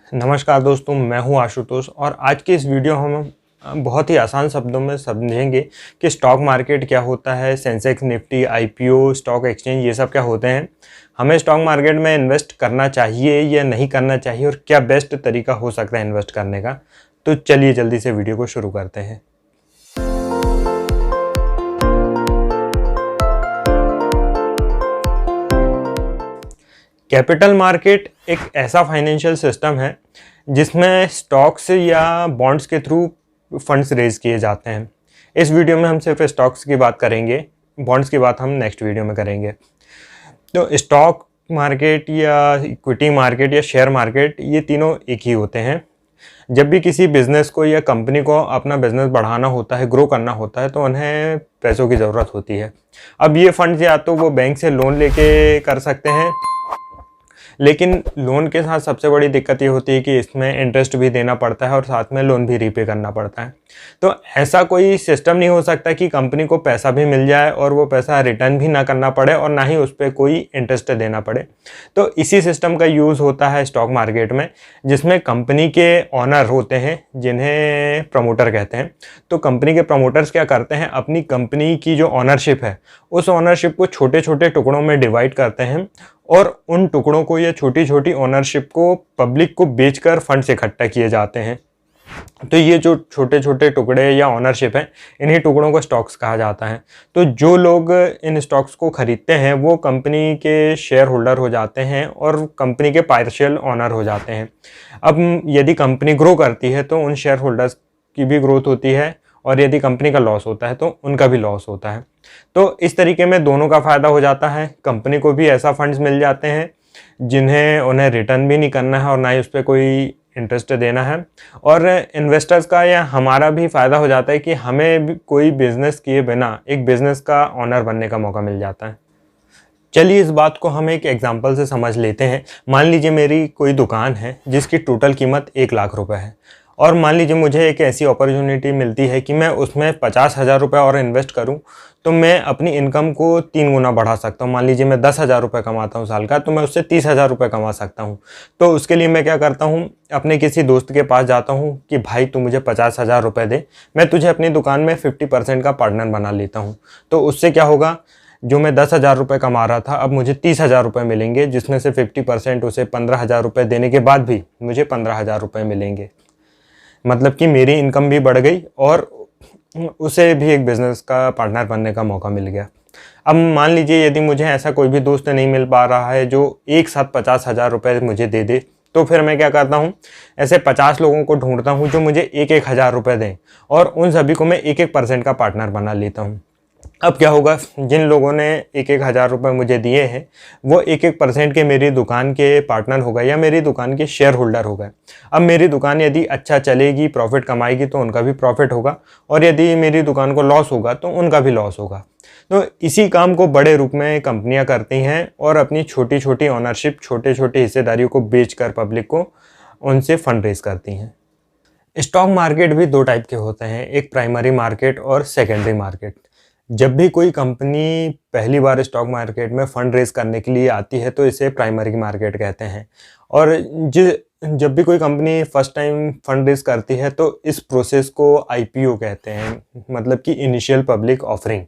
नमस्कार दोस्तों, मैं हूं आशुतोष और आज के इस वीडियो हम बहुत ही आसान शब्दों में समझेंगे कि स्टॉक मार्केट क्या होता है, Sensex, Nifty, IPO, stock exchange ये सब क्या होते हैं। हमें स्टॉक मार्केट में इन्वेस्ट करना चाहिए या नहीं करना चाहिए और क्या बेस्ट तरीका हो सकता है इन्वेस्ट करने का। तो चलिए जल्दी से वीडियो को शुरू करते हैं। कैपिटल मार्केट एक ऐसा फाइनेंशियल सिस्टम है जिसमें स्टॉक्स या बॉन्ड्स के थ्रू फंड्स रेज किए जाते हैं। इस वीडियो में हम सिर्फ स्टॉक्स की बात करेंगे, बॉन्ड्स की बात हम नेक्स्ट वीडियो में करेंगे। तो स्टॉक मार्केट या इक्विटी मार्केट या शेयर मार्केट ये तीनों एक ही होते हैं। जब भी किसी बिज़नेस को या कंपनी को अपना बिज़नेस बढ़ाना होता है, ग्रो करना होता है, तो उन्हें पैसों की ज़रूरत होती है। अब ये फंड्स या तो वो बैंक से लोन लेके कर सकते हैं, लेकिन लोन के साथ सबसे बड़ी दिक्कत ये होती है कि इसमें इंटरेस्ट भी देना पड़ता है और साथ में लोन भी रीपे करना पड़ता है। तो ऐसा कोई सिस्टम नहीं हो सकता कि कंपनी को पैसा भी मिल जाए और वो पैसा रिटर्न भी ना करना पड़े और ना ही उस पर कोई इंटरेस्ट देना पड़े। तो इसी सिस्टम का यूज़ होता है स्टॉक मार्केट में, जिसमें कंपनी के ऑनर होते हैं जिन्हें प्रमोटर कहते हैं। तो कंपनी के प्रमोटर्स क्या करते हैं, अपनी कंपनी की जो ऑनरशिप है उस ऑनरशिप को छोटे छोटे टुकड़ों में डिवाइड करते हैं और उन टुकड़ों को या छोटी छोटी ओनरशिप को पब्लिक को बेचकर फंड्स इकट्ठा किए जाते हैं। तो ये जो छोटे छोटे टुकड़े या ओनरशिप हैं, इन्हीं टुकड़ों को स्टॉक्स कहा जाता है। तो जो लोग इन स्टॉक्स को खरीदते हैं वो कंपनी के शेयर होल्डर हो जाते हैं और कंपनी के पार्शियल ओनर हो जाते हैं। अब यदि कंपनी ग्रो करती है तो उन शेयर होल्डर्स की भी ग्रोथ होती है और यदि कंपनी का लॉस होता है तो उनका भी लॉस होता है। तो इस तरीके में दोनों का फ़ायदा हो जाता है। कंपनी को भी ऐसा फंड्स मिल जाते हैं जिन्हें उन्हें रिटर्न भी नहीं करना है और ना ही उस पर कोई इंटरेस्ट देना है, और इन्वेस्टर्स का या हमारा भी फ़ायदा हो जाता है कि हमें भी कोई बिज़नेस किए बिना एक बिज़नेस का ऑनर बनने का मौका मिल जाता है। चलिए इस बात को हम एक एग्जांपल से समझ लेते हैं। मान लीजिए मेरी कोई दुकान है जिसकी टोटल कीमत 1,00,000 रुपये है और मान लीजिए मुझे एक ऐसी अपॉर्चुनिटी मिलती है कि मैं उसमें 50,000 रुपये और इन्वेस्ट करूं तो मैं अपनी इनकम को 3 गुना बढ़ा सकता हूं। मान लीजिए मैं 10,000 रुपये कमाता हूं साल का, तो मैं उससे 30,000 रुपये कमा सकता हूं। तो उसके लिए मैं क्या करता हूं, अपने किसी दोस्त के पास जाता हूं कि भाई तू मुझे 50,000 रुपये दे, मैं तुझे अपनी दुकान में 50% का पार्टनर बना लेता हूँ। तो उससे क्या होगा, जो मैं 10,000 रुपये कमा रहा था अब मुझे 30,000 रुपये मिलेंगे, जिसमें से 50% उसे 15,000 रुपये देने के बाद भी मुझे 15,000 रुपये मिलेंगे। मतलब कि मेरी इनकम भी बढ़ गई और उसे भी एक बिज़नेस का पार्टनर बनने का मौका मिल गया। अब मान लीजिए यदि मुझे ऐसा कोई भी दोस्त नहीं मिल पा रहा है जो एक साथ 50,000 रुपये मुझे दे दे, तो फिर मैं क्या करता हूँ, ऐसे 50 लोगों को ढूंढता हूँ जो मुझे 1-1 हज़ार रुपये दें और उन सभी को मैं 1-1% का पार्टनर बना लेता हूँ। अब क्या होगा, जिन लोगों ने 1-1 हज़ार रुपये मुझे दिए हैं वो 1-1% के मेरी दुकान के पार्टनर हो गए या मेरी दुकान के शेयर होल्डर हो गए। अब मेरी दुकान यदि अच्छा चलेगी, प्रॉफिट कमाएगी, तो उनका भी प्रॉफिट होगा और यदि मेरी दुकान को लॉस होगा तो उनका भी लॉस होगा। तो इसी काम को बड़े रूप में कंपनियां करती हैं और अपनी छोटी छोटी ओनरशिप, छोटे छोटे हिस्सेदारियों को बेचकर पब्लिक को उनसे फंड रेज करती हैं। स्टॉक मार्केट भी 2 टाइप के होते हैं, एक प्राइमरी मार्केट और सेकेंडरी मार्केट। जब भी कोई कंपनी पहली बार स्टॉक मार्केट में फंड रेज करने के लिए आती है तो इसे प्राइमरी मार्केट कहते हैं, और जब भी कोई company first time fund raise करती है तो इस प्रोसेस को आईपीओ कहते हैं, मतलब कि इनिशियल पब्लिक ऑफरिंग।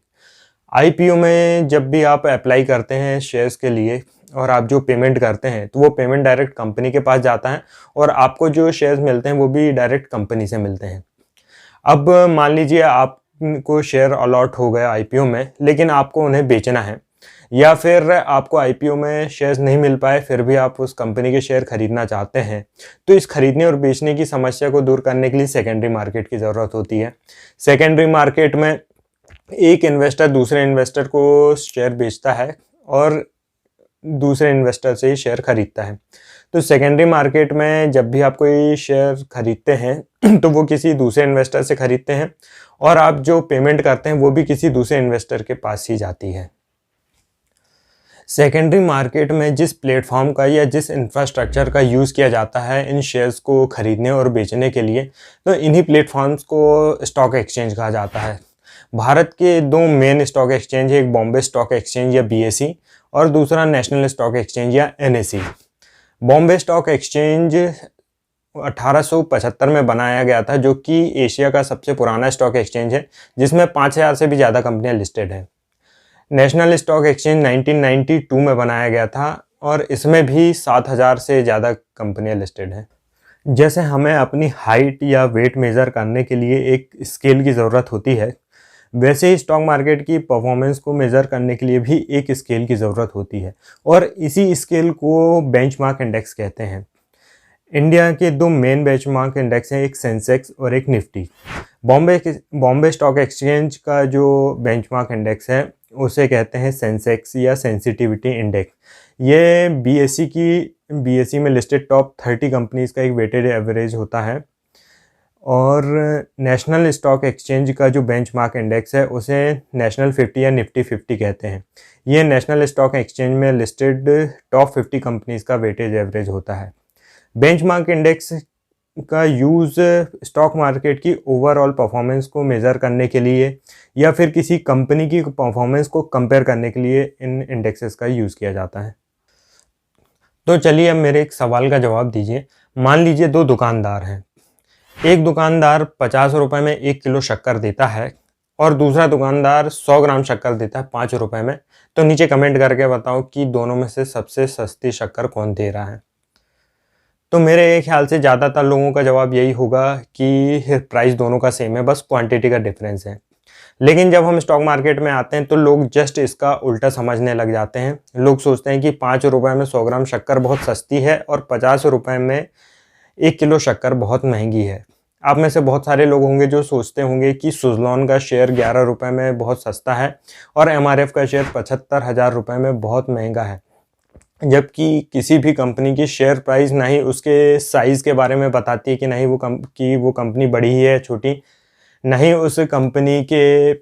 आईपीओ में जब भी आप अप्लाई करते हैं शेयर्स के लिए और आप जो पेमेंट करते हैं तो वो पेमेंट डायरेक्ट कंपनी के पास जाता है और आपको जो शेयर्स मिलते हैं वो भी डायरेक्ट कंपनी से मिलते हैं। अब मान लीजिए आप को शेयर अलॉट हो गया आईपीओ में, लेकिन आपको उन्हें बेचना है, या फिर आपको आईपीओ में शेयर्स नहीं मिल पाए फिर भी आप उस कंपनी के शेयर खरीदना चाहते हैं, तो इस खरीदने और बेचने की समस्या को दूर करने के लिए सेकेंडरी मार्केट की ज़रूरत होती है। सेकेंडरी मार्केट में एक इन्वेस्टर दूसरे इन्वेस्टर को शेयर बेचता है और दूसरे इन्वेस्टर से ही शेयर खरीदता है। तो सेकेंडरी मार्केट में जब भी आप कोई शेयर खरीदते हैं तो वो किसी दूसरे इन्वेस्टर से खरीदते हैं और आप जो पेमेंट करते हैं वो भी किसी दूसरे इन्वेस्टर के पास ही जाती है। सेकेंडरी मार्केट में जिस प्लेटफॉर्म का या जिस इंफ्रास्ट्रक्चर का यूज़ किया जाता है इन शेयर्स को खरीदने और बेचने के लिए, तो इन्हीं प्लेटफॉर्म्स को स्टॉक एक्सचेंज कहा जाता है। भारत के 2 मेन स्टॉक एक्सचेंज है, एक बॉम्बे स्टॉक एक्सचेंज या बीएसई और दूसरा नेशनल स्टॉक एक्सचेंज या एनएसई। बॉम्बे स्टॉक एक्सचेंज 1875 में बनाया गया था, जो कि एशिया का सबसे पुराना स्टॉक एक्सचेंज है, जिसमें 5000 से भी ज़्यादा कंपनियां लिस्टेड हैं। नेशनल स्टॉक एक्सचेंज 1992 में बनाया गया था और इसमें भी 7000 से ज़्यादा कंपनियां लिस्टेड हैं। जैसे हमें अपनी हाइट या वेट मेज़र करने के लिए एक स्केल की ज़रूरत होती है, वैसे ही स्टॉक मार्केट की परफॉर्मेंस को मेज़र करने के लिए भी एक स्केल की ज़रूरत होती है और इसी स्केल को बेंचमार्क इंडेक्स कहते हैं। इंडिया के दो मेन बेंचमार्क इंडेक्स हैं, एक सेंसेक्स और एक निफ्टी। बॉम्बे स्टॉक एक्सचेंज का जो बेंचमार्क इंडेक्स है उसे कहते हैं सेंसेक्स या सेंसिटिविटी इंडेक्स। ये बीएसई में लिस्टेड टॉप 30 कंपनीज का एक वेटेड एवरेज होता है। और नेशनल स्टॉक एक्सचेंज का जो बेंचमार्क इंडेक्स है उसे नेशनल 50 या निफ्टी 50 कहते हैं। ये नेशनल स्टॉक एक्सचेंज में लिस्टेड टॉप 50 कंपनीज का वेटेज एवरेज होता है। बेंचमार्क इंडेक्स का यूज़ स्टॉक मार्केट की ओवरऑल परफॉर्मेंस को मेज़र करने के लिए या फिर किसी कंपनी की परफॉर्मेंस को कंपेयर करने के लिए इन इंडेक्सेस का यूज़ किया जाता है। तो चलिए अब मेरे एक सवाल का जवाब दीजिए। मान लीजिए दो दुकानदार हैं। एक दुकानदार 50 रुपये में 1 किलो शक्कर देता है और दूसरा दुकानदार 100 ग्राम शक्कर देता है 5 रुपये में। तो नीचे कमेंट करके बताओ कि दोनों में से सबसे सस्ती शक्कर कौन दे रहा है। तो मेरे ख्याल से ज़्यादातर लोगों का जवाब यही होगा कि प्राइस दोनों का सेम है, बस क्वांटिटी का डिफरेंस है। लेकिन जब हम स्टॉक मार्केट में आते हैं तो लोग जस्ट इसका उल्टा समझने लग जाते हैं। लोग सोचते हैं कि 5 रुपये में 100 ग्राम शक्कर बहुत सस्ती है और 50 रुपये में 1 किलो शक्कर बहुत महंगी है। आप में से बहुत सारे लोग होंगे जो सोचते होंगे कि सुज़लॉन का शेयर 11 रुपये में बहुत सस्ता है और एमआरएफ का शेयर 75,000 रुपये में बहुत महंगा है, जबकि किसी भी कंपनी की शेयर प्राइस ना ही उसके साइज़ के बारे में बताती है कि नहीं वो कंपनी बड़ी ही है छोटी, ना ही उस कंपनी के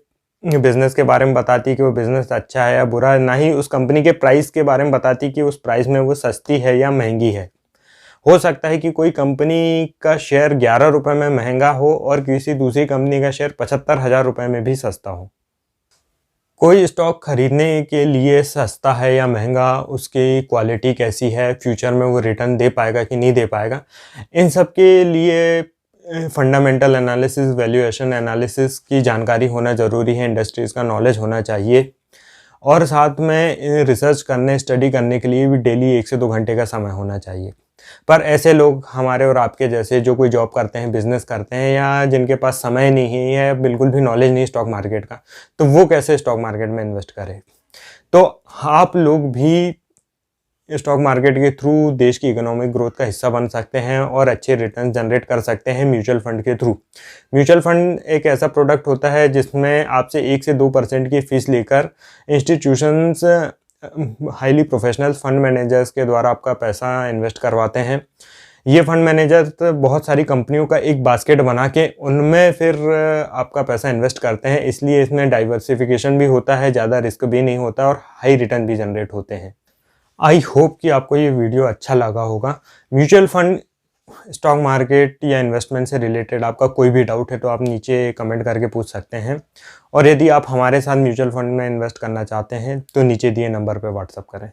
बिज़नेस के बारे में बताती है कि वो बिज़नेस अच्छा है या बुरा, ना ही उस कंपनी के प्राइस के बारे में बताती कि उस प्राइस में वो सस्ती है या महंगी है। हो सकता है कि कोई कंपनी का शेयर 11 रुपये में महंगा हो और किसी दूसरी कंपनी का शेयर 75,000 रुपये में भी सस्ता हो। कोई स्टॉक खरीदने के लिए सस्ता है या महंगा, उसकी क्वालिटी कैसी है, फ्यूचर में वो रिटर्न दे पाएगा कि नहीं दे पाएगा, इन सब के लिए फंडामेंटल एनालिसिस, वैल्यूएशन एनालिसिस की जानकारी होना ज़रूरी है। इंडस्ट्रीज़ का नॉलेज होना चाहिए और साथ में रिसर्च करने, स्टडी करने के लिए भी डेली 1 से 2 घंटे का समय होना चाहिए। पर ऐसे लोग हमारे और आपके जैसे जो कोई जॉब करते हैं, बिजनेस करते हैं या जिनके पास समय नहीं है, बिल्कुल भी नॉलेज नहीं स्टॉक मार्केट का, तो वो कैसे स्टॉक मार्केट में इन्वेस्ट करें। तो आप लोग भी स्टॉक मार्केट के थ्रू देश की इकोनॉमिक ग्रोथ का हिस्सा बन सकते हैं और अच्छे रिटर्न जनरेट कर सकते हैं म्यूचुअल फंड के थ्रू। म्यूचुअल फंड एक ऐसा प्रोडक्ट होता है जिसमें आपसे 1 से 2% की फीस लेकर institutions highly professional fund managers के द्वारा आपका पैसा इन्वेस्ट करवाते हैं। ये फंड मैनेजर बहुत सारी कंपनियों का एक बास्केट बना के उनमें फिर आपका पैसा इन्वेस्ट करते हैं, इसलिए इसमें डाइवर्सिफिकेशन भी होता है, ज़्यादा रिस्क भी नहीं होता और हाई रिटर्न भी जनरेट होते हैं। आई होप कि आपको ये वीडियो अच्छा लगा होगा। म्यूचुअल फंड, स्टॉक मार्केट या इन्वेस्टमेंट से रिलेटेड आपका कोई भी डाउट है तो आप नीचे कमेंट करके पूछ सकते हैं और यदि आप हमारे साथ म्यूचुअल फंड में इन्वेस्ट करना चाहते हैं तो नीचे दिए नंबर पर व्हाट्सअप करें।